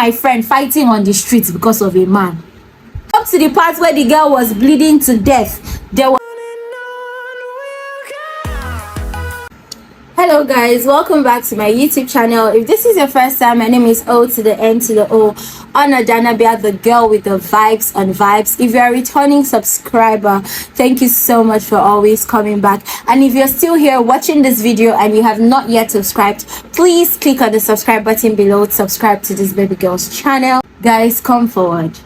my friend fighting on the streets because of a man. Up to the part where the girl was bleeding to death. There was Hello guys, welcome back to my YouTube channel. If this is your first time, my name is O to the N to the O, Onadanabia, the girl with the vibes on vibes. If you're a returning subscriber, thank you so much for always coming back. And if you're still here watching this video and you have not yet subscribed, please click on the subscribe button below to subscribe to this baby girl's channel. Guys, come forward.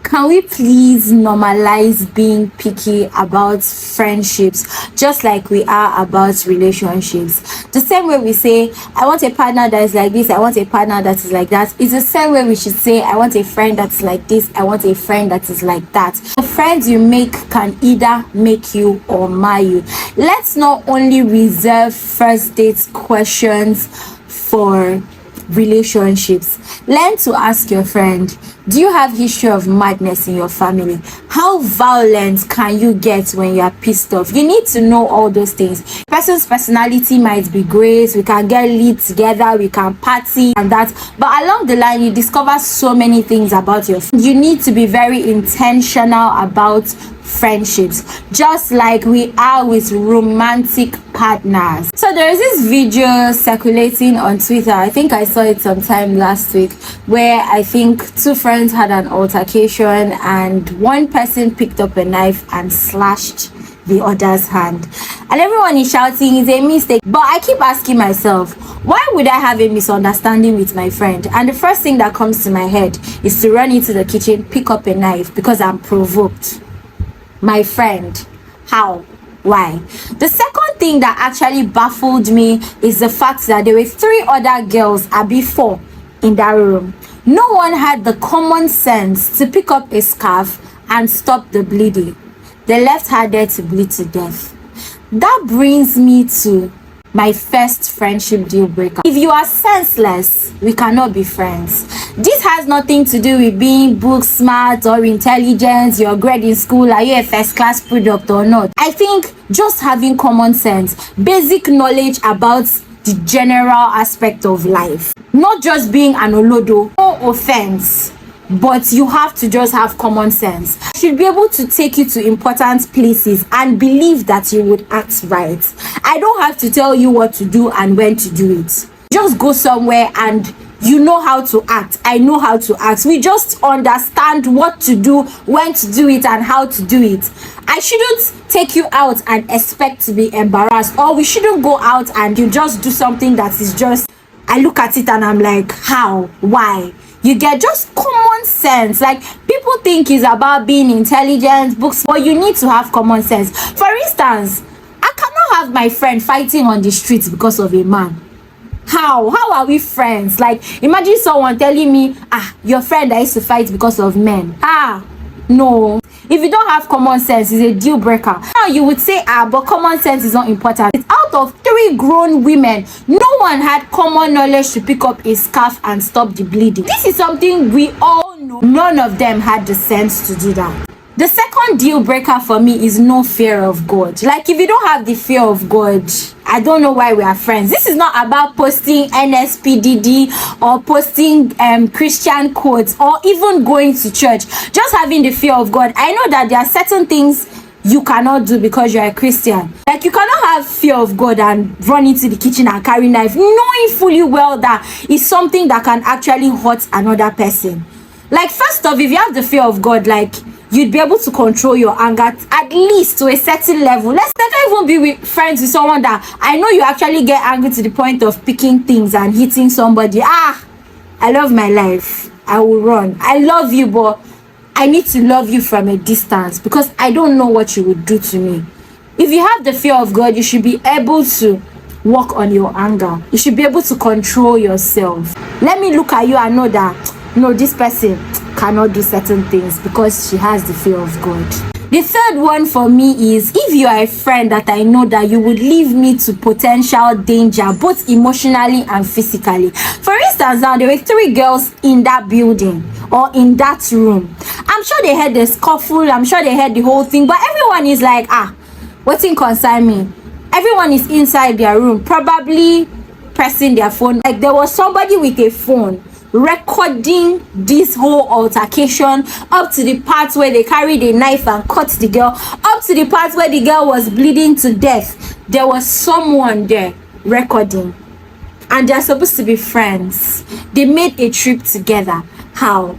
Can we please normalize being picky about friendships just like we are about relationships? The same way we say, I want a partner that is like this, I want a partner that is like that, it's the same way we should say, I want a friend that's like this, I want a friend that is like that. The friends you make can either make you or mar you. Let's not only reserve first date questions for relationships. Learn to ask your friend, do you have history of madness in your family? How violent can you get when you are pissed off? You need to know all those things. Person's personality might be great, we can get lit together, we can party and that, but along the line you discover so many things about your friend. You need to be very intentional about friendships, just like we are with romantic partners. So there is this video circulating on Twitter, I think I saw it sometime last week, where I think two friends had an altercation and one person picked up a knife and slashed the other's hand, and everyone is shouting it's a mistake. But I keep asking myself, why would I have a misunderstanding with my friend? And the first thing that comes to my head is to run into the kitchen, pick up a knife because I'm provoked. My friend, how? Why? The second thing that actually baffled me is the fact that there were 3 other girls, before, in that room. No one had the common sense to pick up a scarf and stop the bleeding. They left her there to bleed to death. That brings me to my first friendship deal breaker. If you are senseless, we cannot be friends. This has nothing to do with being book smart or intelligent, your grade in school, are you a first class product or not. I think just having common sense, basic knowledge about the general aspect of life, not just being an olodo. No offense, but you have to just have common sense. I should be able to take you to important places and believe that you would act right. I don't have to tell you what to do and when to do it. Just go somewhere and you know how to act. I know how to act. We just understand what to do, when to do it, and how to do it. I shouldn't take you out and expect to be embarrassed, or we shouldn't go out and you just do something that is just, I look at it and I'm like, how? Why? You get just common sense. Like, people think it's about being intelligent, books, but you need to have common sense. For instance, I cannot have my friend fighting on the streets because of a man. How are we friends? Like, imagine someone telling me, your friend I used to fight because of men. No. If you don't have common sense, it's a deal breaker. Now you would say, but common sense is not important. It's out of 3 grown women, no one had common knowledge to pick up a scarf and stop the bleeding. This is something we all know. None of them had the sense to do that. The second deal breaker for me is no fear of God. Like, if you don't have the fear of God, I don't know why we are friends. This is not about posting NSPDD or posting Christian quotes or even going to church. Just having the fear of God. I know that there are certain things you cannot do because you're a Christian. Like, you cannot have fear of God and run into the kitchen and carry knife, knowing fully well that it's something that can actually hurt another person. Like, first off, if you have the fear of God, like, you'd be able to control your anger at least to a certain level. Let's not even be with friends with someone that I know you actually get angry to the point of picking things and hitting somebody. I love my life, I will run. I love you, but I need to love you from a distance because I don't know what you would do to me. If you have the fear of God, you should be able to work on your anger. You should be able to control yourself. Let me look at you and know that, no, this person cannot do certain things because she has the fear of God. The third one for me is, if you are a friend that I know that you would leave me to potential danger, both emotionally and physically. For instance, now there were 3 girls in that building or in that room. I'm sure they heard the scuffle, I'm sure they heard the whole thing, but everyone is like, what's in concern me? Everyone is inside their room, probably pressing their phone. Like, there was somebody with a phone recording this whole altercation up to the part where they carried a knife and cut the girl, up to the part where the girl was bleeding to death. There was someone there recording, and they're supposed to be friends. They made a trip together. How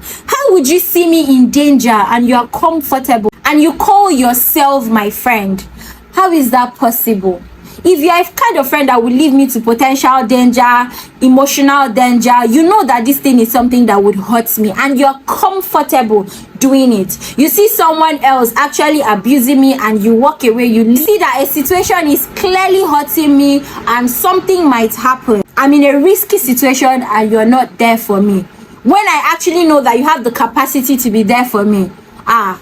would you see me in danger and you are comfortable and you call yourself my friend? How is that possible? If you are a kind of friend that will leave me to potential danger, emotional danger, you know that this thing is something that would hurt me and you're comfortable doing it. You see someone else actually abusing me and you walk away. You see that a situation is clearly hurting me and something might happen. I'm in a risky situation and you're not there for me, when I actually know that you have the capacity to be there for me.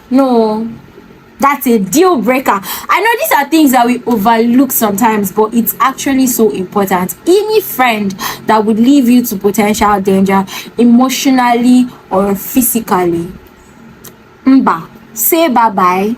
No, that's a deal breaker. I know these are things that we overlook sometimes, but it's actually so important. Any friend that would leave you to potential danger, emotionally or physically, say bye-bye.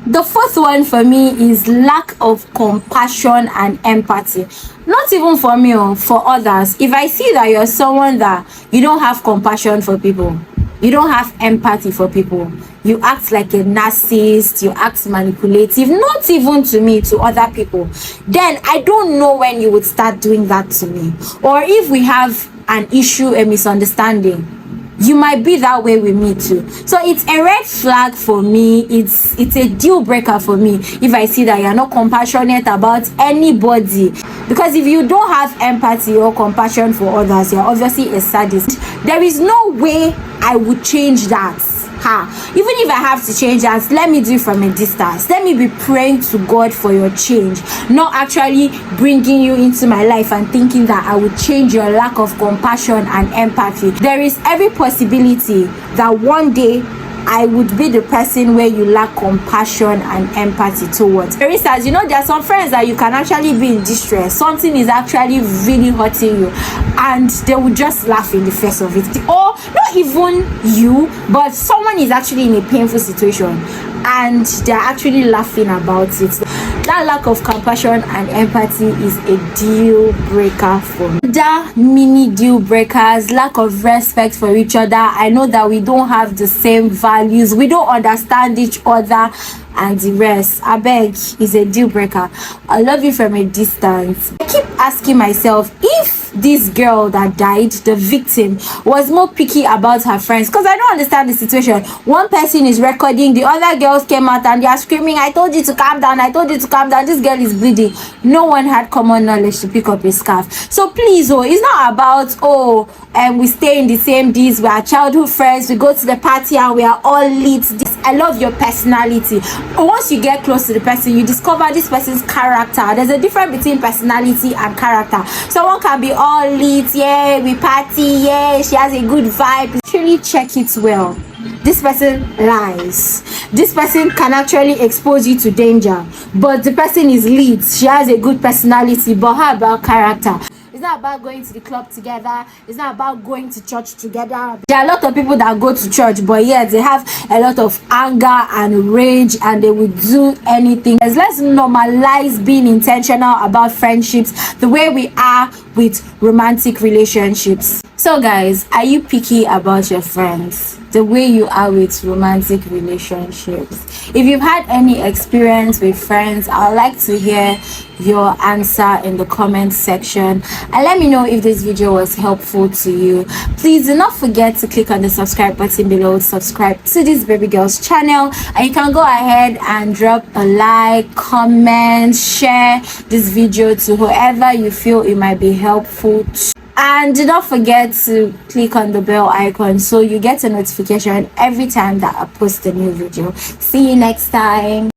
The fourth one for me is lack of compassion and empathy. Not even for me, for others. If I see that you're someone that you don't have compassion for people, you don't have empathy for people, you act like a narcissist, you act manipulative, not even to me, to other people, then I don't know when you would start doing that to me. Or if we have an issue, a misunderstanding, you might be that way with me too. So it's a red flag for me. It's a deal breaker for me if I see that you're not compassionate about anybody. Because if you don't have empathy or compassion for others, you're obviously a sadist. There is no way I would change that. Even if I have to change that, let me do it from a distance. Let me be praying to God for your change, not actually bringing you into my life and thinking that I would change your lack of compassion and empathy. There is every possibility that one day I would be the person where you lack compassion and empathy towards. For instance, there are some friends that you can actually be in distress. Something is actually really hurting you and they will just laugh in the face of it. Or not even you, but someone is actually in a painful situation and they're actually laughing about it. That lack of compassion and empathy is a deal breaker for me. That mini deal breakers, lack of respect for each other. I know that we don't have the same values, we don't understand each other, and the rest, I beg, is a deal breaker. I love you from a distance. I keep asking myself, if this girl that died, the victim, was more picky about her friends, because I don't understand the situation. One person is recording, the other girls came out and they are screaming, I told you to calm down, I told you to calm down, this girl is bleeding. No one had common knowledge to pick up a scarf. So please, it's not about we stay in the same days, we are childhood friends, we go to the party and we are all lit. I love your personality. Once you get close to the person, you discover this person's character. There's a difference between personality and character. Someone can be all lit, yeah, we party, yeah, she has a good vibe. Actually check it well. This person lies. This person can actually expose you to danger, but the person is lit. She has a good personality, but how about character? It's not about going to the club together. It's not about going to church together. There are a lot of people that go to church, but yeah, they have a lot of anger and rage and they will do anything. Let's normalize being intentional about friendships the way we are with romantic relationships. So guys, are you picky about your friends the way you are with romantic relationships? If you've had any experience with friends, I would like to hear your answer in the comment section and let me know if this video was helpful to you. Please do not forget to click on the subscribe button below to subscribe to this baby girl's channel, and you can go ahead and drop a like, comment, share this video to whoever you feel it might be helpful to. And do not forget to click on the bell icon so you get a notification every time that I post a new video. See you next time.